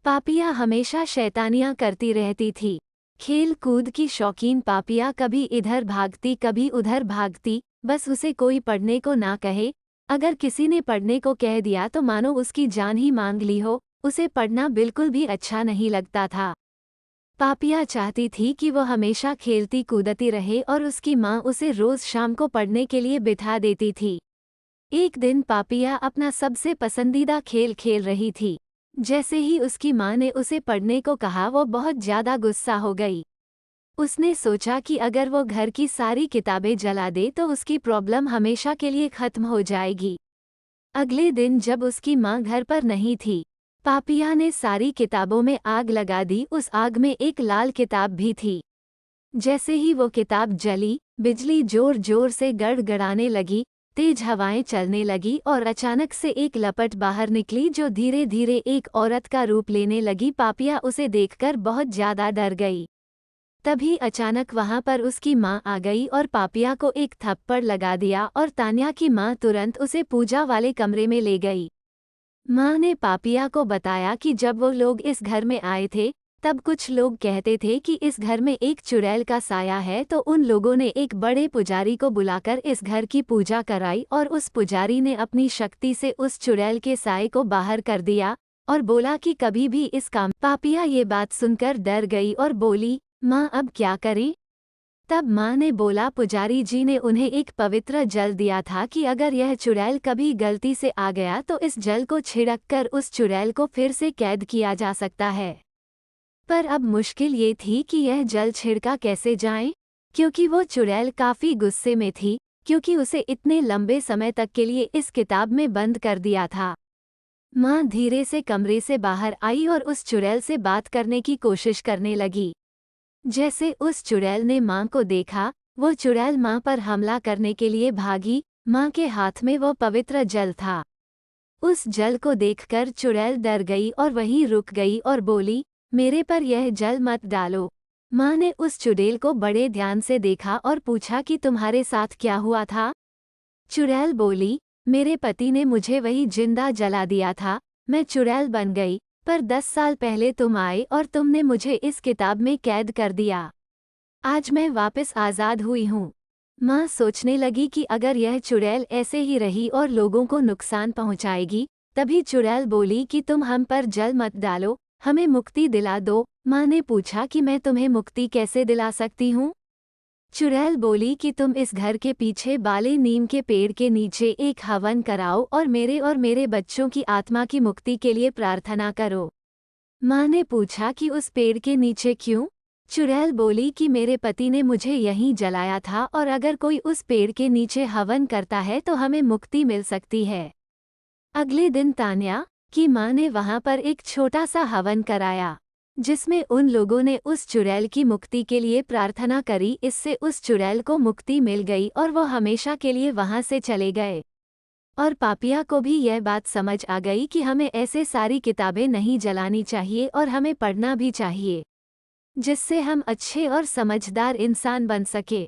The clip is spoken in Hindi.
पापिया हमेशा शैतानियां करती रहती थी। खेल कूद की शौकीन पापिया कभी इधर भागती कभी उधर भागती, बस उसे कोई पढ़ने को ना कहे। अगर किसी ने पढ़ने को कह दिया तो मानो उसकी जान ही मांग ली हो। उसे पढ़ना बिल्कुल भी अच्छा नहीं लगता था। पापिया चाहती थी कि वो हमेशा खेलती कूदती रहे और उसकी माँ उसे रोज शाम को पढ़ने के लिए बिठा देती थी। एक दिन पापिया अपना सबसे पसंदीदा खेल खेल रही थी। जैसे ही उसकी माँ ने उसे पढ़ने को कहा वो बहुत ज्यादा गुस्सा हो गई। उसने सोचा कि अगर वो घर की सारी किताबें जला दे तो उसकी प्रॉब्लम हमेशा के लिए खत्म हो जाएगी। अगले दिन जब उसकी माँ घर पर नहीं थी, पापिया ने सारी किताबों में आग लगा दी। उस आग में एक लाल किताब भी थी। जैसे ही वो किताब जली, बिजली जोर जोर से गड़गड़ाने लगी, तेज हवाएं चलने लगी और अचानक से एक लपट बाहर निकली जो धीरे धीरे एक औरत का रूप लेने लगी। पापिया उसे देखकर बहुत ज्यादा डर गई। तभी अचानक वहां पर उसकी माँ आ गई और पापिया को एक थप्पड़ लगा दिया और तान्या की माँ तुरंत उसे पूजा वाले कमरे में ले गई। माँ ने पापिया को बताया कि जब वो लोग इस घर में आए थे, तब कुछ लोग कहते थे कि इस घर में एक चुड़ैल का साया है, तो उन लोगों ने एक बड़े पुजारी को बुलाकर इस घर की पूजा कराई और उस पुजारी ने अपनी शक्ति से उस चुड़ैल के साये को बाहर कर दिया और बोला कि कभी भी इस काम। पापिया ये बात सुनकर डर गई और बोली, माँ अब क्या करें? तब माँ ने बोला, पुजारी जी ने उन्हें एक पवित्र जल दिया था कि अगर यह चुड़ैल कभी गलती से आ गया तो इस जल को छिड़क कर उस चुड़ैल को फिर से कैद किया जा सकता है। पर अब मुश्किल ये थी कि यह जल छिड़का कैसे जाए, क्योंकि वो चुड़ैल काफी गुस्से में थी, क्योंकि उसे इतने लंबे समय तक के लिए इस किताब में बंद कर दिया था। माँ धीरे से कमरे से बाहर आई और उस चुड़ैल से बात करने की कोशिश करने लगी। जैसे उस चुड़ैल ने माँ को देखा, वो चुड़ैल माँ पर हमला करने के लिए भागी। माँ के हाथ में वो पवित्र जल था। उस जल को देखकर चुड़ैल डर गई और वहीं रुक गई और बोली, मेरे पर यह जल मत डालो। माँ ने उस चुड़ैल को बड़े ध्यान से देखा और पूछा कि तुम्हारे साथ क्या हुआ था? चुड़ैल बोली, मेरे पति ने मुझे वही जिंदा जला दिया था। मैं चुड़ैल बन गई, पर 10 साल पहले तुम आए और तुमने मुझे इस किताब में कैद कर दिया। आज मैं वापस आज़ाद हुई हूँ। माँ सोचने लगी कि अगर यह चुड़ैल ऐसे ही रही और लोगों को नुकसान पहुँचाएगी। तभी चुड़ैल बोली कि तुम हम पर जल मत डालो, हमें मुक्ति दिला दो। माँ ने पूछा कि मैं तुम्हें मुक्ति कैसे दिला सकती हूँ? चुड़ैल बोली कि तुम इस घर के पीछे बाले नीम के पेड़ के नीचे एक हवन कराओ और मेरे बच्चों की आत्मा की मुक्ति के लिए प्रार्थना करो। माँ ने पूछा कि उस पेड़ के नीचे क्यों? चुड़ैल बोली कि मेरे पति ने मुझे यहीं जलाया था और अगर कोई उस पेड़ के नीचे हवन करता है तो हमें मुक्ति मिल सकती है। अगले दिन तान्या की माँ ने वहां पर एक छोटा सा हवन कराया, जिसमें उन लोगों ने उस चुड़ैल की मुक्ति के लिए प्रार्थना करी। इससे उस चुड़ैल को मुक्ति मिल गई और वो हमेशा के लिए वहां से चले गए। और पापिया को भी यह बात समझ आ गई कि हमें ऐसे सारी किताबें नहीं जलानी चाहिए और हमें पढ़ना भी चाहिए, जिससे हम अच्छे और समझदार इंसान बन सके।